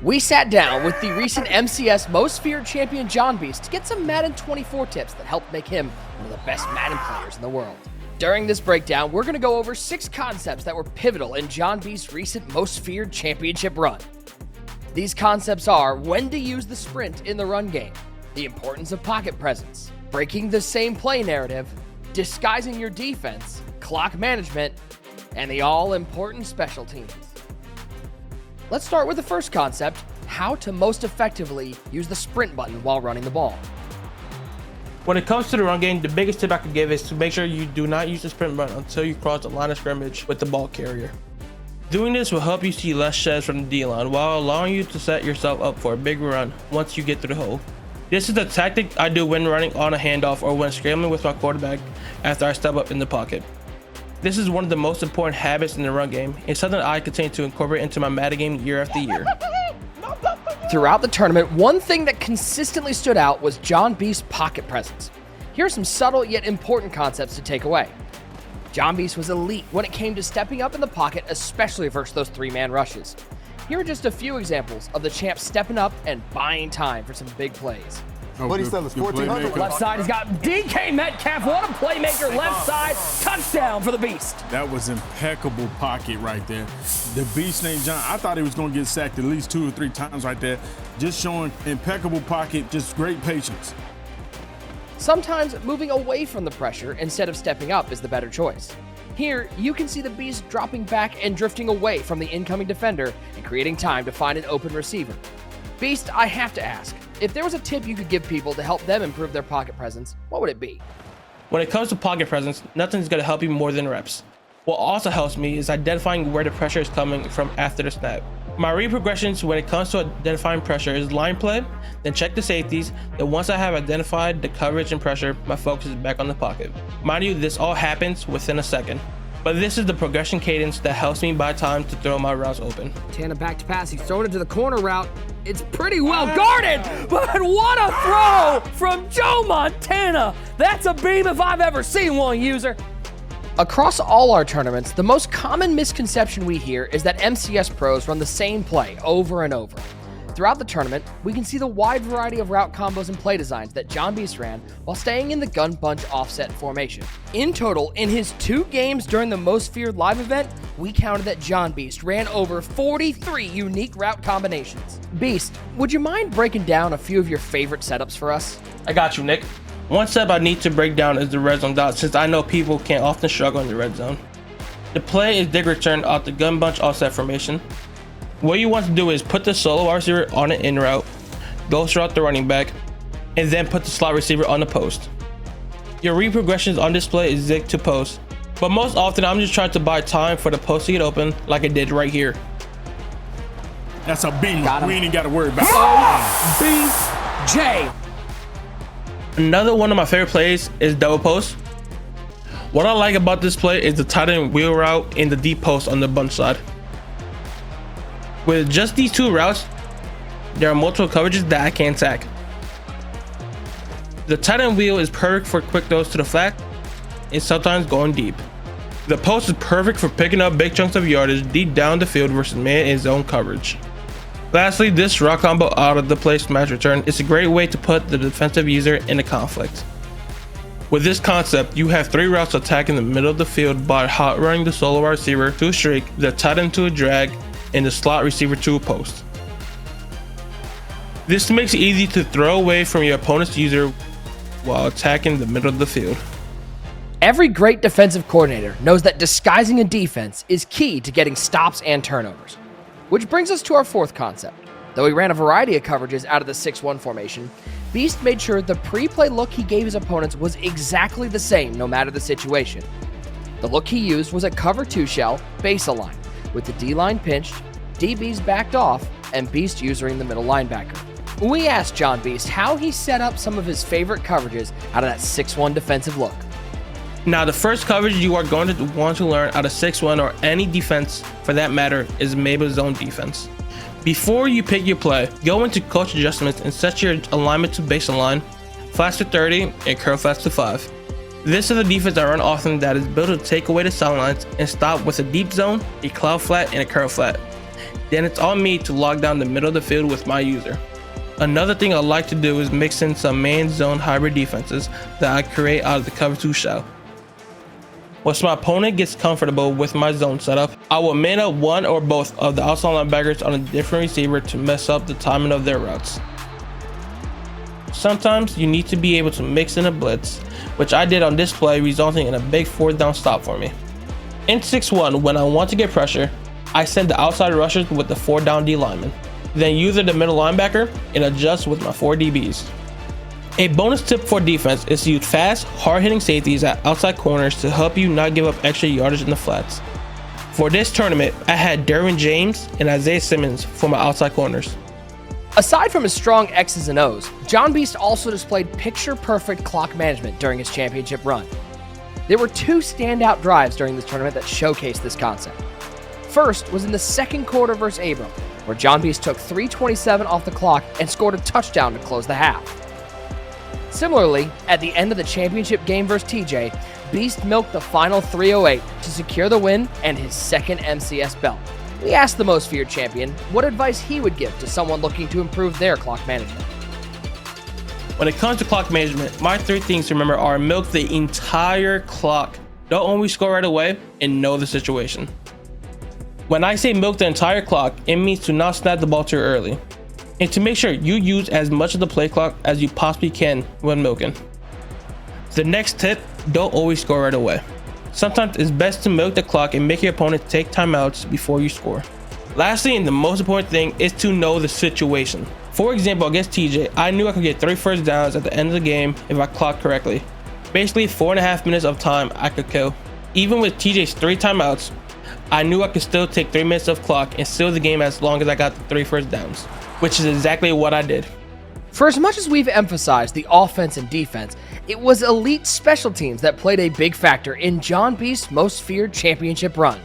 We sat down with the recent MCS Most Feared Champion JonBeast to get some Madden 24 tips that helped make him one of the best Madden players in the world. During this breakdown, we're going to go over 6 concepts that were pivotal in JonBeast's recent Most Feared Championship run. These concepts are when to use the sprint in the run game, the importance of pocket presence, breaking the same play narrative, disguising your defense, clock management, and the all-important special teams. Let's start with the first concept, how to most effectively use the sprint button while running the ball. When it comes to the run game, the biggest tip I could give is to make sure you do not use the sprint button until you cross the line of scrimmage with the ball carrier. Doing this will help you see less sheds from the D-line while allowing you to set yourself up for a big run once you get through the hole. This is the tactic I do when running on a handoff or when scrambling with my quarterback after I step up in the pocket. This is one of the most important habits in the run game. It's something I continue to incorporate into my Madden game year after year. Throughout the tournament, one thing that consistently stood out was JonBeast's pocket presence. Here are some subtle yet important concepts to take away. JonBeast was elite when it came to stepping up in the pocket, especially versus those 3-man rushes. Here are just a few examples of the champ stepping up and buying time for some big plays. What he sells, 1400. Left side, he's got DK Metcalf. What a playmaker. Left side, touchdown for the Beast. That was impeccable pocket right there. The Beast named John, I thought he was going to get sacked at least 2 or 3 times right there. Just showing impeccable pocket, just great patience. Sometimes moving away from the pressure instead of stepping up is the better choice. Here, you can see the Beast dropping back and drifting away from the incoming defender and creating time to find an open receiver. Beast, I have to ask, if there was a tip you could give people to help them improve their pocket presence, what would it be? When it comes to pocket presence, nothing's going to help you more than reps. What also helps me is identifying where the pressure is coming from after the snap. My read progressions when it comes to identifying pressure is line play, then check the safeties, then once I have identified the coverage and pressure, my focus is back on the pocket. Mind you, this all happens within a second. But this is the progression cadence that helps me buy time to throw my routes open. Montana back to pass, he's throwing it to the corner route. It's pretty well guarded, but what a throw from Joe Montana. That's a beam if I've ever seen one, user. Across all our tournaments, the most common misconception we hear is that MCS pros run the same play over and over. Throughout the tournament, we can see the wide variety of route combos and play designs that JonBeast ran while staying in the gun bunch offset formation. In total, in his 2 games during the Most Feared live event, we counted that JonBeast ran over 43 unique route combinations. Beast, would you mind breaking down a few of your favorite setups for us? I got you, Nick. One step I need to break down is the red zone dot, since I know people can often struggle in the red zone. The play is dig return out the gun bunch offset formation. What you want to do is put the solo wide receiver on an in route, ghost route the running back, and then put the slot receiver on the post. Your read progressions on this play is zig to post, but most often I'm just trying to buy time for the post to get open like I did right here. That's a beam. We ain't even got to worry about it. BJ. Another one of my favorite plays is double post. What I like about this play is the tight end wheel route in the deep post on the bunch side. With just these 2 routes, there are multiple coverages that I can attack. The tight end wheel is perfect for quick throws to the flat and sometimes going deep. The post is perfect for picking up big chunks of yardage deep down the field versus man and zone coverage. Lastly, this route combo out of the play smash return is a great way to put the defensive user in a conflict. With this concept, you have 3 routes attacking the middle of the field by hot running the solo wide receiver to a streak, the tight end to a drag, and the slot receiver to a post. This makes it easy to throw away from your opponent's user while attacking the middle of the field. Every great defensive coordinator knows that disguising a defense is key to getting stops and turnovers. Which brings us to our 4th concept. Though he ran a variety of coverages out of the 6-1 formation, Beast made sure the pre-play look he gave his opponents was exactly the same no matter the situation. The look he used was a cover 2 shell, base align, with the D-line pinched, DBs backed off, and Beast using the middle linebacker. We asked JonBeast how he set up some of his favorite coverages out of that 6-1 defensive look. Now, the first coverage you are going to want to learn out of 6-1 or any defense for that matter is Mabel's zone defense. Before you pick your play, go into coach adjustments and set your alignment to base align, flats to 30, and curl flats to 5. This is a defense I run often that is built to take away the sidelines and stop with a deep zone, a cloud flat, and a curl flat. then it's on me to lock down the middle of the field with my user. Another thing I like to do is mix in some man-zone hybrid defenses that I create out of the cover 2 shell. Once my opponent gets comfortable with my zone setup, I will man up one or both of the outside linebackers on a different receiver to mess up the timing of their routes. Sometimes you need to be able to mix in a blitz, which I did on this play, resulting in a big 4th down stop for me. In 6-1, when I want to get pressure, I send the outside rushers with the 4 down D lineman, then use the middle linebacker and adjust with my 4 DBs. A bonus tip for defense is to use fast, hard-hitting safeties at outside corners to help you not give up extra yardage in the flats. For this tournament, I had Derwin James and Isaiah Simmons for my outside corners. Aside from his strong X's and O's, JonBeast also displayed picture-perfect clock management during his championship run. There were 2 standout drives during this tournament that showcased this concept. First was in the 2nd quarter versus Abram, where JonBeast took 3:27 off the clock and scored a touchdown to close the half. Similarly, at the end of the championship game versus TJ, Beast milked the final 3:08 to secure the win and his 2nd MCS belt. We asked the most feared champion what advice he would give to someone looking to improve their clock management. When it comes to clock management, my 3 things to remember are milk the entire clock. Don't always score right away and know the situation. When I say milk the entire clock, it means to not snap the ball too early, and to make sure you use as much of the play clock as you possibly can when milking. The next tip, don't always score right away. Sometimes it's best to milk the clock and make your opponent take timeouts before you score. Lastly, and the most important thing, is to know the situation. For example, against TJ, I knew I could get 3 first downs at the end of the game if I clocked correctly. Basically 4.5 minutes of time I could kill. Even with TJ's 3 timeouts, I knew I could still take 3 minutes of clock and seal the game as long as I got the 3 first downs, which is exactly what I did. For as much as we've emphasized the offense and defense, it was elite special teams that played a big factor in JonBeast's most feared championship run.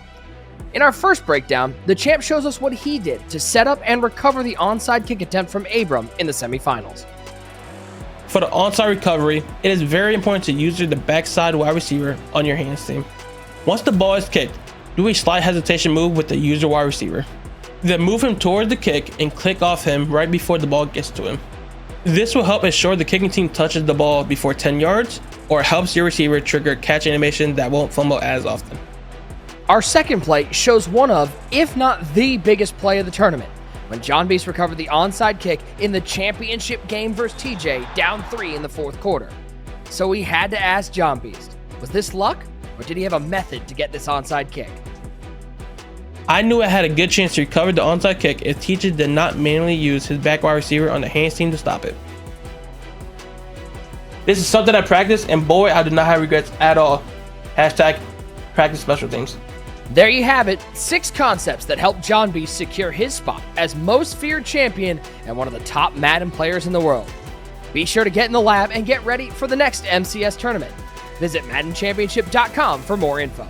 In our first breakdown, the champ shows us what he did to set up and recover the onside kick attempt from Abram in the semifinals. For the onside recovery, it is very important to use the backside wide receiver on your hands team. Once the ball is kicked, do a slight hesitation move with the user wide receiver. Then move him towards the kick and click off him right before the ball gets to him. This will help ensure the kicking team touches the ball before 10 yards, or helps your receiver trigger a catch animation that won't fumble as often. Our second play shows one of, if not the biggest play of the tournament, when JonBeast recovered the onside kick in the championship game versus TJ, down 3 in the 4th quarter. So we had to ask JonBeast, was this luck, or did he have a method to get this onside kick? I knew I had a good chance to recover the onside kick if TJ did not manually use his back wide receiver on the hands team to stop it. This is something I practiced, and boy, I do not have regrets at all. Hashtag practice special teams. There you have it, 6 concepts that helped JonBeast secure his spot as most feared champion and one of the top Madden players in the world. Be sure to get in the lab and get ready for the next MCS tournament. Visit MaddenChampionship.com for more info.